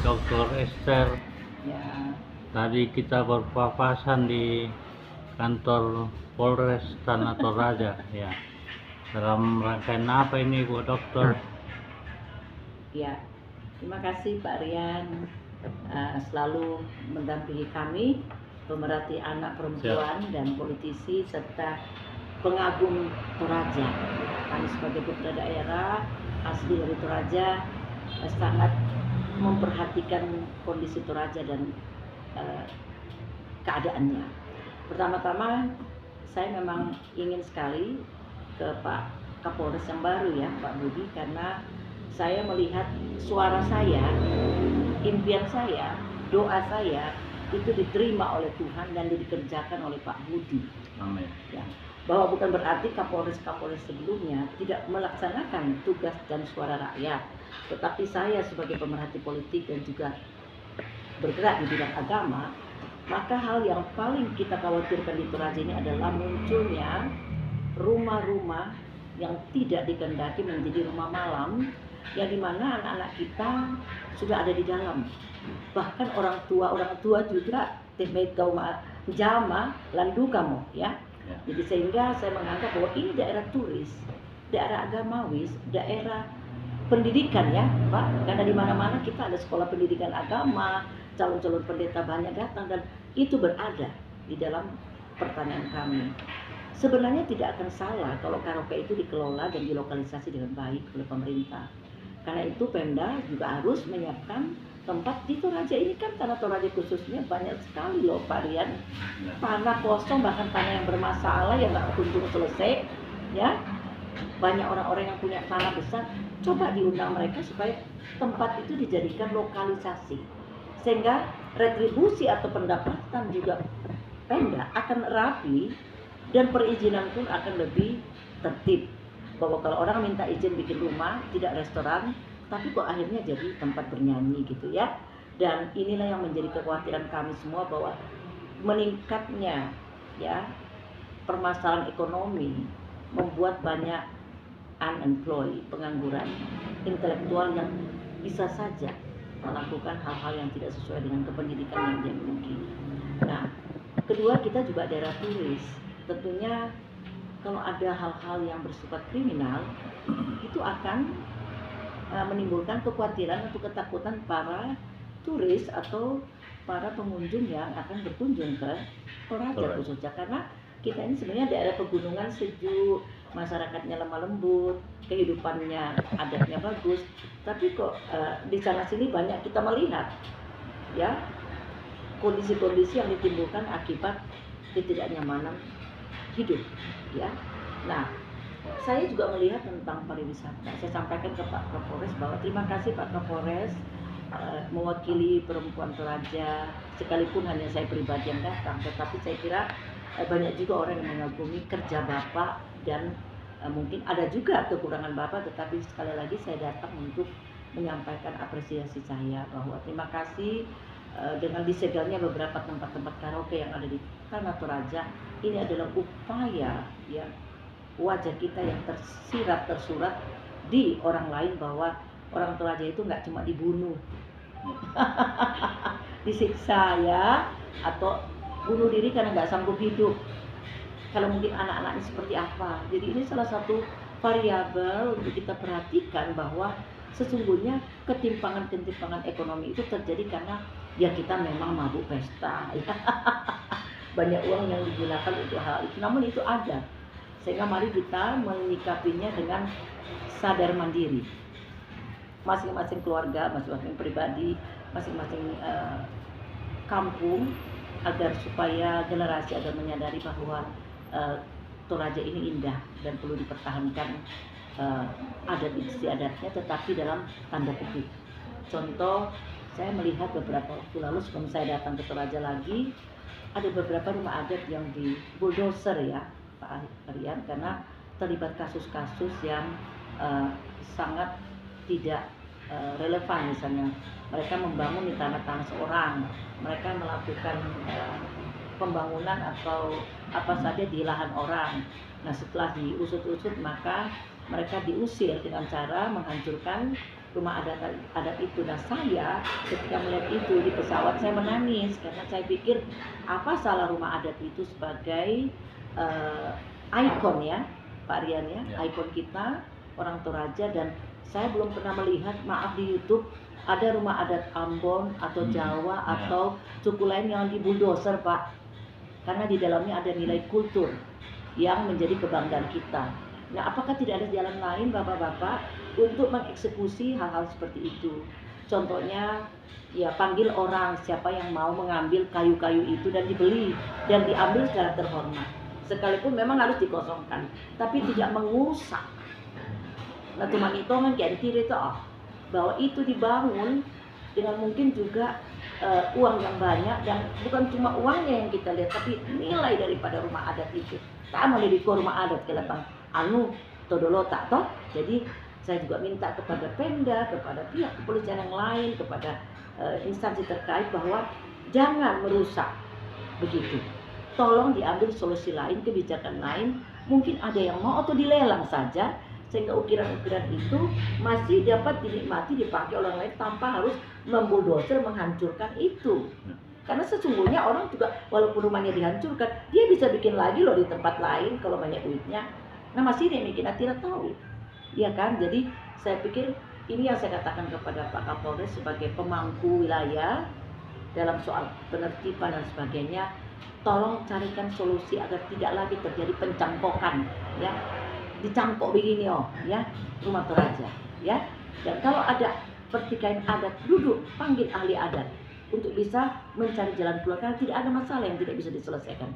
Dr. Esther. Ya, Tadi kita berpapasan di kantor Polres Tanah Toraja, ya. Dalam rangkaian apa ini, Bu Dokter? ya. Terima kasih Pak Rian, selalu mendampingi kami, pemerhati anak perempuan dan politisi serta pengagum Toraja. Kami sebagai putra daerah asli dari Toraja sangat memperhatikan kondisi Toraja dan keadaannya. Pertama-tama saya memang ingin sekali ke Pak Kapolres yang baru ya, Pak Budi, karena saya melihat suara saya, impian saya, doa saya itu diterima oleh Tuhan dan dikerjakan oleh Pak Budi. Amin. Ya, bahwa bukan berarti Kapolres-Kapolres sebelumnya tidak melaksanakan tugas dan suara rakyat, tetapi saya sebagai pemerhati politik dan juga bergerak di bidang agama, maka hal yang paling kita khawatirkan di Toraja ini adalah munculnya rumah-rumah yang tidak dikehendaki menjadi rumah malam, yang dimana anak-anak kita sudah ada di dalam. Bahkan orang tua juga temait kaum jama landu kamu ya. Jadi sehingga saya menganggap bahwa ini daerah turis, daerah agamawis, daerah pendidikan ya Pak, karena di mana-mana kita ada sekolah pendidikan agama, calon-calon pendeta banyak datang, dan itu berada di dalam pertanian kami. Sebenarnya tidak akan salah kalau karaoke itu dikelola dan dilokalisasi dengan baik oleh pemerintah. Karena itu Pemda juga harus menyiapkan tempat di Toraja ini. Kan tanah Toraja khususnya banyak sekali loh Pak Rian, tanah kosong, bahkan tanah yang bermasalah yang nggak kunjung selesai ya. Banyak orang-orang yang punya tanah besar, coba diundang mereka supaya tempat itu dijadikan lokalisasi, sehingga retribusi atau pendapatan juga Pemda akan rapi dan perizinan pun akan lebih tertib. Bahwa kalau orang minta izin bikin rumah, tidak restoran, tapi kok akhirnya jadi tempat bernyanyi gitu ya. Dan inilah yang menjadi kekhawatiran kami semua, bahwa meningkatnya ya permasalahan ekonomi membuat banyak unemployed, pengangguran intelektual yang bisa saja melakukan hal-hal yang tidak sesuai dengan kependidikan yang dia miliki. Nah, kedua, kita juga daerah turis. Tentunya kalau ada hal-hal yang bersifat kriminal, itu akan menimbulkan kekhawatiran atau ketakutan para turis atau para pengunjung yang akan berkunjung ke Toraja khususnya. Karena kita ini sebenarnya daerah pegunungan sejuk, masyarakatnya lemah lembut, kehidupannya adatnya bagus, tapi kok di sana sini banyak kita melihat ya kondisi-kondisi yang ditimbulkan akibat ketidaknyamanan hidup ya. Nah, saya juga melihat tentang pariwisata. Saya sampaikan ke Pak Kapolres bahwa terima kasih Pak Kapolres mewakili perempuan Toraja, sekalipun hanya saya pribadi yang datang, tetapi saya kira banyak juga orang yang mengagumi kerja Bapak, dan mungkin ada juga kekurangan Bapak, tetapi sekali lagi saya datang untuk menyampaikan apresiasi saya bahwa terima kasih dengan disegalnya beberapa tempat-tempat karaoke yang ada di Tanah Toraja. Ini adalah upaya ya wajah kita yang tersurat di orang lain, bahwa orang Toraja itu nggak cuma dibunuh, disiksa ya, atau bunuh diri karena nggak sanggup hidup. Kalau mungkin anak-anaknya seperti apa. Jadi ini salah satu variabel untuk kita perhatikan, bahwa sesungguhnya ketimpangan ekonomi itu terjadi karena ya kita memang mabuk pesta ya. Banyak uang yang digunakan untuk hal itu, namun itu ada. Sehingga mari kita menyikapinya dengan sadar mandiri, masing-masing keluarga, masing-masing pribadi, masing-masing kampung, agar supaya generasi agar menyadari bahwa Toraja ini indah dan perlu dipertahankan adat istiadatnya, tetapi dalam tanda kutip. Contoh, saya melihat beberapa waktu lalu sebelum saya datang ke Toraja lagi, ada beberapa rumah adat yang di bulldozer ya Pak Rian, karena terlibat kasus-kasus yang sangat tidak relevan. Misalnya mereka membangun di tanah-tanah seorang, mereka melakukan pembangunan atau apa saja di lahan orang. Nah, setelah diusut-usut maka mereka diusir dengan cara menghancurkan rumah adat itu. Nah, saya ketika melihat itu di pesawat saya menangis karena saya pikir apa salah rumah adat itu sebagai ikon ya Pak Rian ya, ikon kita orang Toraja. Dan saya belum pernah melihat, maaf, di YouTube ada rumah adat Ambon atau Jawa atau suku lain yang di bulldozer Pak, karena di dalamnya ada nilai kultur yang menjadi kebanggaan kita. Nah, apakah tidak ada jalan lain Bapak-bapak untuk mengeksekusi hal-hal seperti itu? Contohnya ya panggil orang siapa yang mau mengambil kayu-kayu itu dan dibeli dan diambil secara terhormat, sekalipun memang harus dikosongkan tapi tidak mengusak. Nah, cuma hitungan kayak itu bahwa itu dibangun dengan mungkin juga uang yang banyak, dan bukan cuma uangnya yang kita lihat tapi nilai daripada rumah adat itu. Tak boleh di rumah adat kelepang anu todolota toh. Jadi saya juga minta kepada Pemda, kepada pihak kepolisian yang lain, kepada instansi terkait bahwa jangan merusak begitu. Tolong diambil solusi lain, kebijakan lain. Mungkin ada yang mau atau dilelang saja, sehingga ukiran-ukiran itu masih dapat dinikmati, dipakai orang lain tanpa harus membuldoser menghancurkan itu. Karena sesungguhnya orang juga walaupun rumahnya dihancurkan, dia bisa bikin lagi loh di tempat lain kalau banyak duitnya. Nah, masih dia bikin, tidak tahu. Iya kan? Jadi saya pikir ini yang saya katakan kepada Pak Kapolres sebagai pemangku wilayah dalam soal penertiban dan sebagainya. Tolong carikan solusi agar tidak lagi terjadi pencangkokan, ya. Dicangkok begini ya, rumah Toraja, ya. Dan kalau ada pertikaian adat, duduk panggil ahli adat untuk bisa mencari jalan keluar, karena tidak ada masalah yang tidak bisa diselesaikan,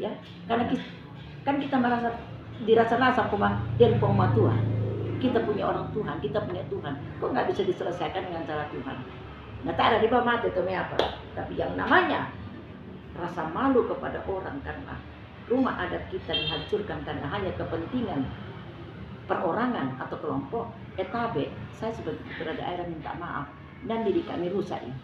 ya. Karena kan kita merasa dirasa-rasa dan Tuhan, kita punya orang Tuhan, kita punya Tuhan, kok nggak bisa diselesaikan dengan cara Tuhan? Nah, tak ada riba mati atau apa, tapi yang namanya rasa malu kepada orang karena rumah adat kita dihancurkan karena hanya kepentingan perorangan atau kelompok etabe. Saya sebagai putra daerah minta maaf, dan diri kami rusak ini.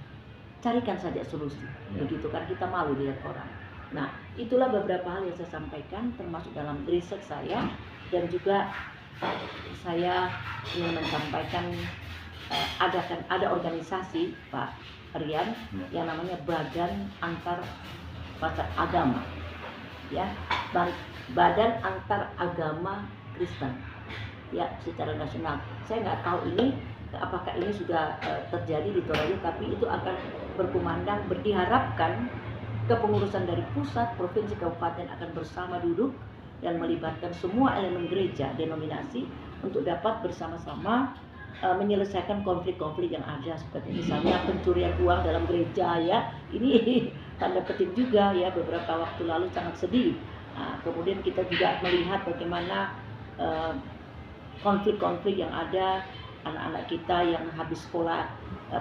Carikan saja solusi, begitu kan, kita malu dilihat orang. Nah, itulah beberapa hal yang saya sampaikan termasuk dalam riset saya, dan juga saya ingin menyampaikan ada organisasi Pak Rian yang namanya Badan Antar Agama, ya, Badan Antar Agama Kristen, ya, secara nasional. Saya nggak tahu ini apakah ini sudah terjadi di Toraja, tapi itu akan berkumandang, diharapkan kepengurusan dari pusat, provinsi, kabupaten akan bersama duduk dan melibatkan semua elemen gereja, denominasi untuk dapat bersama-sama menyelesaikan konflik-konflik yang ada, seperti misalnya pencurian uang dalam gereja, ya. Ini tanda petik juga, ya, beberapa waktu lalu sangat sedih. Kemudian kita juga melihat bagaimana konflik-konflik yang ada, anak-anak kita yang habis sekolah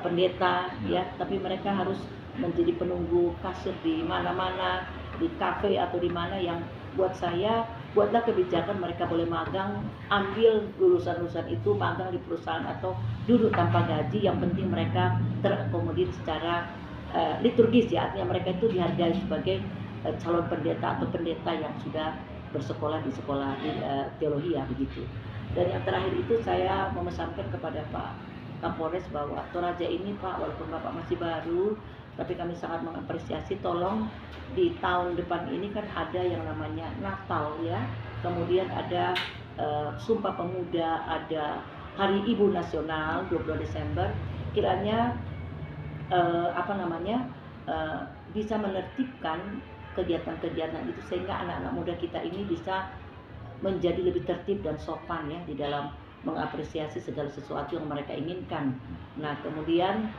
pendeta, ya, tapi mereka harus menjadi penunggu kasir di mana-mana, di kafe atau di mana, yang buat saya, buatlah kebijakan mereka boleh magang, ambil lulusan-lulusan itu magang di perusahaan atau duduk tanpa gaji, yang penting mereka terakomodir secara liturgis, ya, artinya mereka itu dihargai sebagai calon pendeta atau pendeta yang sudah bersekolah di sekolah teologi, ya, begitu. Dan yang terakhir itu saya memesankan kepada Pak Kapolres bahwa Toraja ini, Pak, walaupun Bapak masih baru, tapi kami sangat mengapresiasi, tolong di tahun depan ini kan ada yang namanya Natal, ya, kemudian ada Sumpah Pemuda, ada Hari Ibu Nasional 22 Desember, kiranya bisa menertibkan kegiatan-kegiatan itu sehingga anak-anak muda kita ini bisa menjadi lebih tertib dan sopan, ya, di dalam mengapresiasi segala sesuatu yang mereka inginkan. Nah, kemudian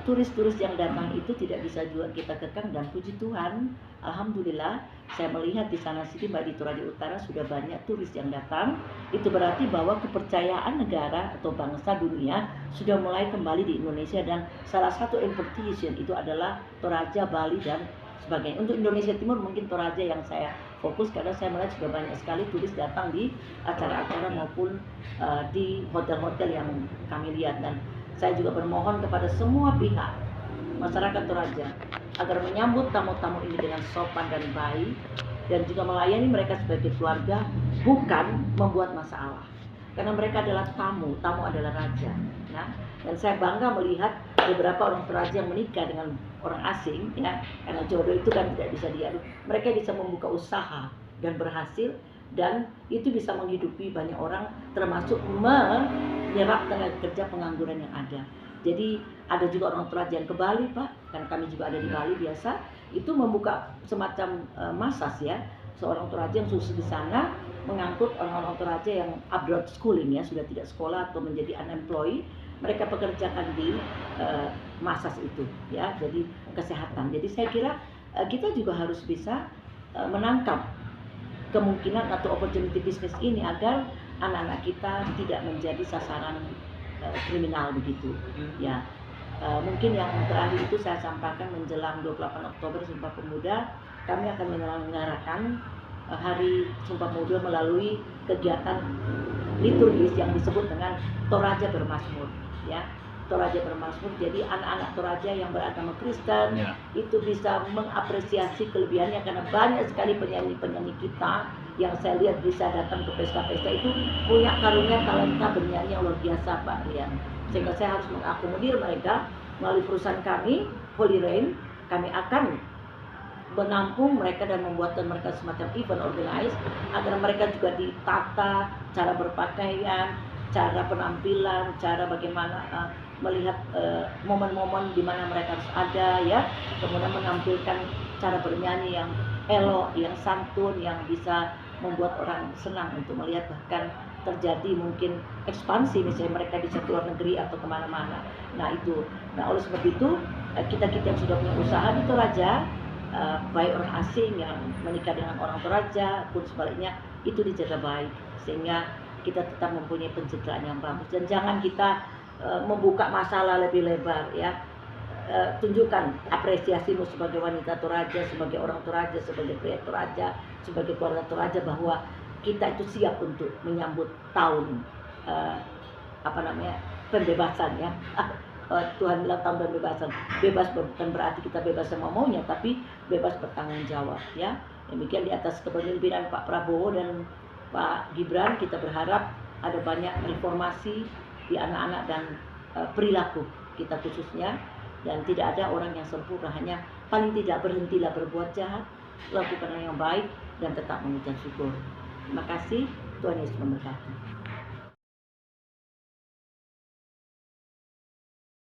turis-turis yang datang itu tidak bisa juga kita kekang, dan puji Tuhan, alhamdulillah saya melihat di sana sini, Mbak, di Toraja Utara sudah banyak turis yang datang. Itu berarti bahwa kepercayaan negara atau bangsa dunia sudah mulai kembali di Indonesia, dan salah satu importation itu adalah Toraja, Bali, dan sebagainya. Untuk Indonesia Timur mungkin Toraja yang saya fokus, karena saya melihat sudah banyak sekali turis datang di acara-acara maupun di hotel-hotel yang kami lihat. Dan saya juga bermohon kepada semua pihak masyarakat Toraja agar menyambut tamu-tamu ini dengan sopan dan baik, dan juga melayani mereka sebagai keluarga, bukan membuat masalah, karena mereka adalah tamu adalah raja. Nah, Dan saya bangga melihat beberapa orang Toraja yang menikah dengan orang asing, ya, karena jodoh itu kan tidak bisa diadu. Mereka bisa membuka usaha dan berhasil, dan itu bisa menghidupi banyak orang, termasuk menyerap tenaga kerja pengangguran yang ada. Jadi ada juga orang Toraja yang ke Bali, Pak, kan kami juga ada di Bali biasa, itu membuka semacam masas, ya, seorang Toraja yang sukses di sana mengangkut orang-orang Toraja yang abroad schooling, ya, sudah tidak sekolah atau menjadi unemployed, mereka pekerjakan di masas itu, ya, jadi kesehatan. Jadi saya kira kita juga harus bisa menangkap kemungkinan atau opportunity bisnis ini agar anak-anak kita tidak menjadi sasaran kriminal begitu, ya. Mungkin yang terakhir itu saya sampaikan menjelang 28 Oktober Sumpah Pemuda, kami akan menyelenggarakan Hari Sumpah Pemuda melalui kegiatan liturgis yang disebut dengan Toraja Bermazmur, ya. Toraja Bermazmur, jadi anak-anak Toraja yang beragama Kristen itu bisa mengapresiasi kelebihannya, karena banyak sekali penyanyi-penyanyi kita yang saya lihat bisa datang ke pesta-pesta itu punya karunia talenta bernyanyi yang luar biasa, Pak Rian. Sehingga saya harus mengakomodir mereka melalui perusahaan kami, Holy Rain. Kami akan menampung mereka dan membuatkan mereka semacam event organized agar mereka juga ditata cara berpakaian, cara penampilan, cara bagaimana melihat momen-momen di mana mereka harus ada, ya, kemudian menampilkan cara bernyanyi yang elok, yang santun, yang bisa membuat orang senang untuk melihat, bahkan terjadi mungkin ekspansi misalnya mereka bisa keluar negeri atau kemana-mana. Nah itu, nah oleh sebab itu kita yang sudah punya usaha di Toraja, baik orang asing yang menikah dengan orang Toraja pun sebaliknya itu dijaga baik sehingga kita tetap mempunyai pencitraan yang bagus, dan jangan kita membuka masalah lebih lebar, ya. Tunjukkan apresiasimu sebagai wanita Toraja, sebagai orang Toraja, sebagai pria Toraja, sebagai keluarga Toraja, bahwa kita itu siap untuk menyambut tahun pembebasan, ya. Tuhan bilang tahun pembebasan. Bebas bukan berarti kita bebas sama maunya, tapi bebas bertanggung jawab, ya. Demikian di atas kepemimpinan Pak Prabowo dan Pak Gibran, kita berharap ada banyak reformasi di anak-anak dan perilaku kita khususnya, dan tidak ada orang yang sempurna, hanya paling tidak berhentilah berbuat jahat, lakukan yang baik, dan tetap mengucap syukur. Terima kasih, Tuhan Yesus memberkati.